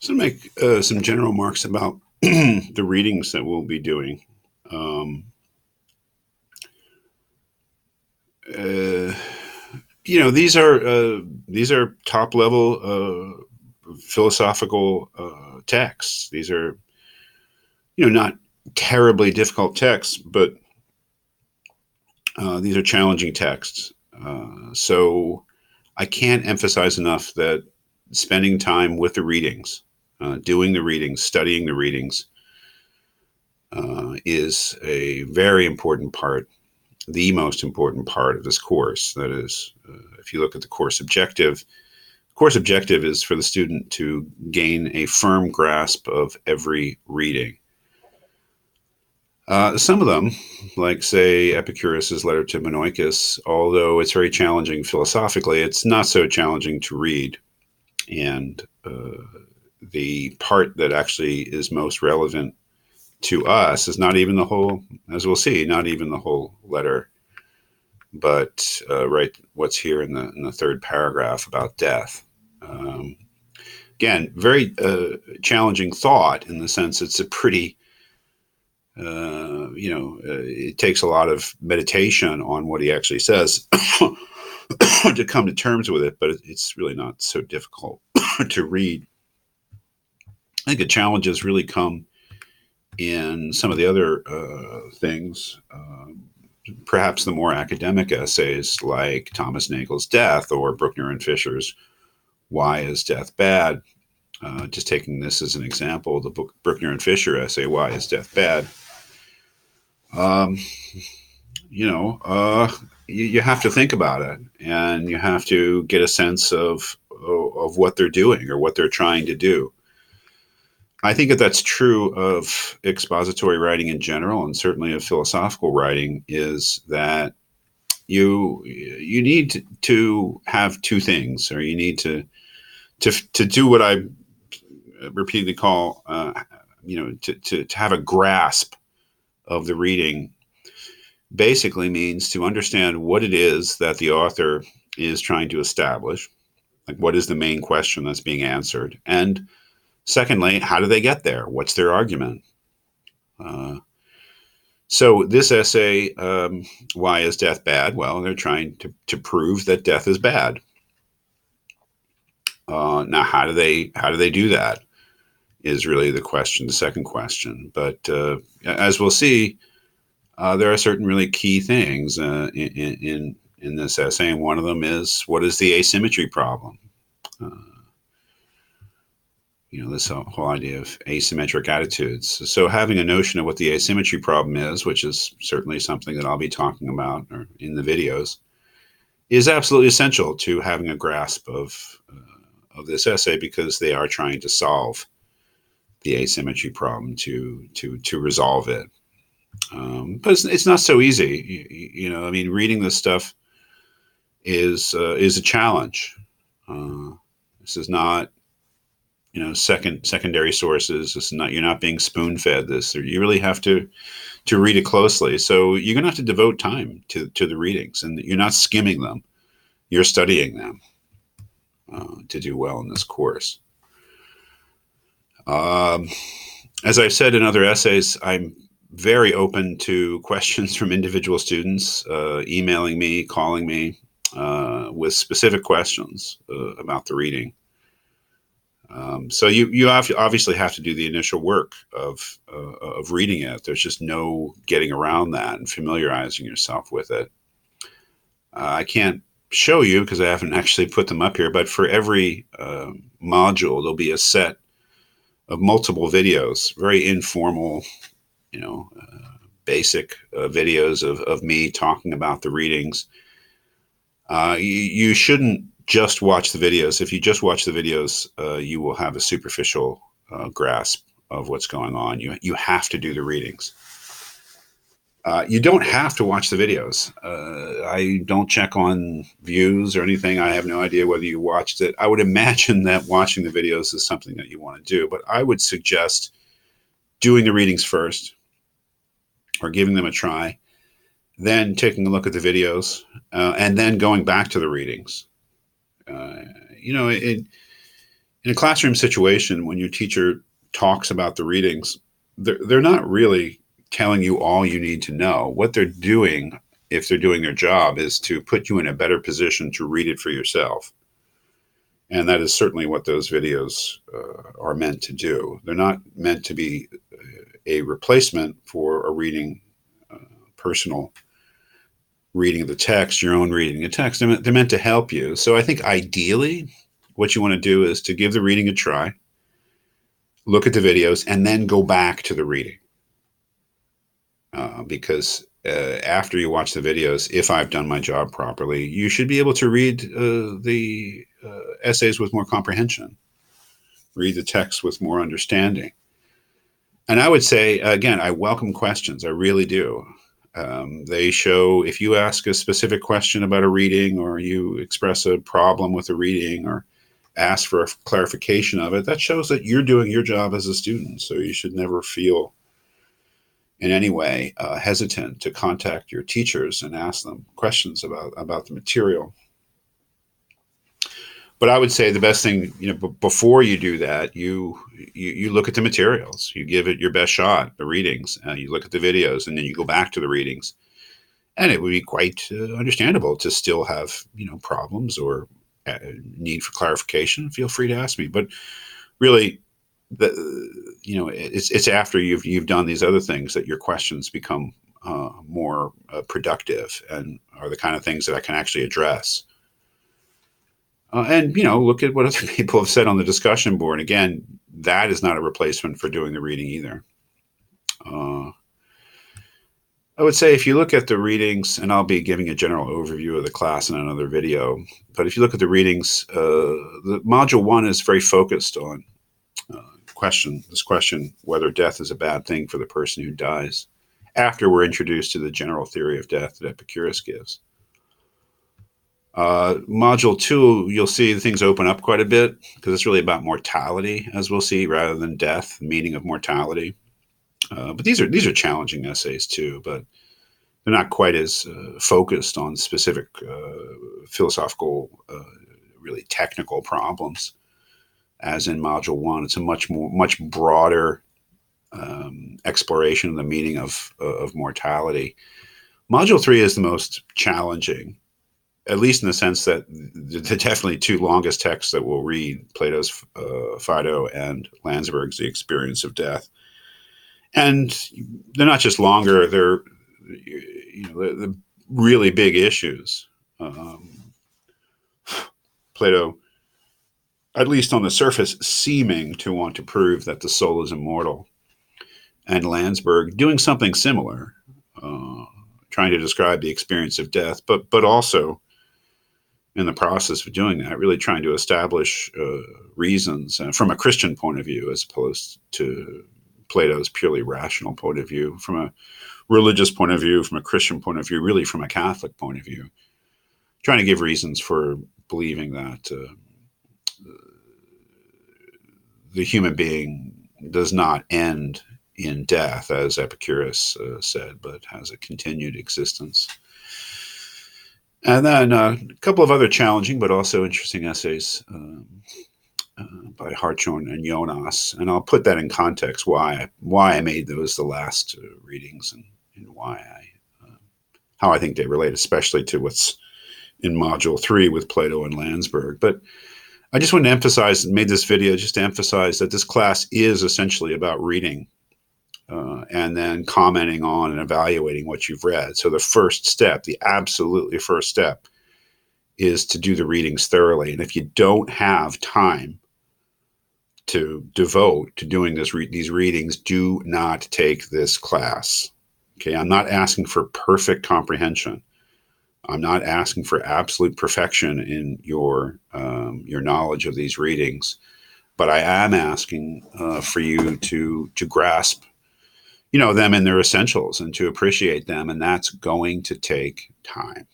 So to make some general remarks about the readings that we'll be doing. Um, uh, these are top level philosophical texts. These are not terribly difficult texts, but these are challenging texts. So I can't emphasize enough that spending time with the readings, doing the readings, studying the readings, is a very important part, the most important part of this course. That is, if you look at the course objective is for the student to gain a firm grasp of every reading. Some of them, like, say, Epicurus's letter to Menoicus, although it's very challenging philosophically, it's not so challenging to read. And the part that actually is most relevant to us is not even the whole, as we'll see, not even the whole letter, but right what's here in the third paragraph about death. Again, very challenging thought in the sense it's a pretty, it takes a lot of meditation on what he actually says to come to terms with it, but it's really not so difficult to read. I think the challenges really come in some of the other things, perhaps the more academic essays like Thomas Nagel's Death or Bruckner and Fisher's Why is Death Bad? Just taking this as an example, the book Bruckner and Fisher essay, Why is Death Bad? You have to think about it, and you have to get a sense of what they're doing or what they're trying to do. I think that that's true of expository writing in general, and certainly of philosophical writing, is that you need to have two things, or you need to do what I repeatedly call, to have a grasp of the reading. Basically means to understand what it is that the author is trying to establish, like what is the main question that's being answered, and secondly, how do they get there? What's their argument? So this essay, Why is Death Bad? Well, they're trying to prove that death is bad. Now, how do they do that? Is really the question, the second question. But as we'll see, there are certain really key things in this essay, and one of them is, what is the asymmetry problem? This whole idea of asymmetric attitudes. So having a notion of what the asymmetry problem is, which is certainly something that I'll be talking about in the videos, is absolutely essential to having a grasp of this essay, because they are trying to solve the asymmetry problem to resolve it. But it's not so easy. Reading this stuff is a challenge. This is not, secondary sources. This is not, you're not being spoon fed this. You really have to read it closely. So you're going to have to devote time to the readings, and you're not skimming them. You're studying them to do well in this course. As I've said in other essays, I'm very open to questions from individual students, emailing me, calling me with specific questions about the reading. So you obviously have to do the initial work of reading it. There's just no getting around that and familiarizing yourself with it. I can't show you because I haven't actually put them up here, but for every module, there'll be a set of multiple videos, very informal, basic videos of me talking about the readings. You shouldn't just watch the videos. If you just watch the videos, you will have a superficial grasp of what's going on. You have to do the readings. You don't have to watch the videos. I don't check on views or anything. I have no idea whether you watched it. I would imagine that watching the videos is something that you want to do, but I would suggest doing the readings first, or giving them a try, then taking a look at the videos, and then going back to the readings. In a classroom situation, when your teacher talks about the readings, they're not really telling you all you need to know. What they're doing, if they're doing their job, is to put you in a better position to read it for yourself. And that is certainly what those videos are meant to do. They're not meant to be a replacement for a reading, personal reading of the text, your own reading of the text. They're meant to help you. So I think ideally, what you want to do is to give the reading a try, look at the videos, and then go back to the reading. Because after you watch the videos, if I've done my job properly, you should be able to read the essays with more comprehension, read the text with more understanding. And I would say, again, I welcome questions. I really do. They show, if you ask a specific question about a reading, or you express a problem with a reading, or ask for a clarification of it, that shows that you're doing your job as a student. So you should never feel in any way hesitant to contact your teachers and ask them questions about the material. But I would say the best thing, before you do that, you look at the materials, you give it your best shot, the readings, you look at the videos, and then you go back to the readings. And it would be quite understandable to still have, problems or need for clarification. Feel free to ask me. But really, it's after you've done these other things that your questions become more productive and are the kind of things that I can actually address. And look at what other people have said on the discussion board. Again, that is not a replacement for doing the reading either. I would say if you look at the readings, and I'll be giving a general overview of the class in another video, but if you look at the readings, the module 1 is very focused on this question, whether death is a bad thing for the person who dies, after we're introduced to the general theory of death that Epicurus gives. Module 2, you'll see things open up quite a bit, because it's really about mortality, as we'll see, rather than death, the meaning of mortality. But these are challenging essays too, but they're not quite as focused on specific philosophical, really technical problems as in Module 1. It's a much broader exploration of the meaning of mortality. Module 3 is the most challenging, at least in the sense that the definitely two longest texts that we'll read, Plato's Phaedo and Landsberg's The Experience of Death. And they're not just longer, they're the really big issues. Plato, at least on the surface, seeming to want to prove that the soul is immortal, and Landsberg doing something similar, trying to describe the experience of death, but also in the process of doing that, really trying to establish reasons from a Christian point of view, as opposed to Plato's purely rational point of view, from a religious point of view, from a Christian point of view, really from a Catholic point of view, trying to give reasons for believing that the human being does not end in death, as Epicurus said, but has a continued existence. And then a couple of other challenging but also interesting essays by Hartshorne and Jonas, and I'll put that in context why I made those the last readings, and why how I think they relate, especially to what's in Module 3 with Plato and Landsberg. But I just wanted to emphasize, and made this video just to emphasize, that this class is essentially about reading and then commenting on and evaluating what you've read. So the first step, the absolutely first step, is to do the readings thoroughly. And if you don't have time to devote to doing these readings, do not take this class. Okay, I'm not asking for perfect comprehension. I'm not asking for absolute perfection in your knowledge of these readings, but I am asking for you to grasp, them in their essentials and to appreciate them, and that's going to take time.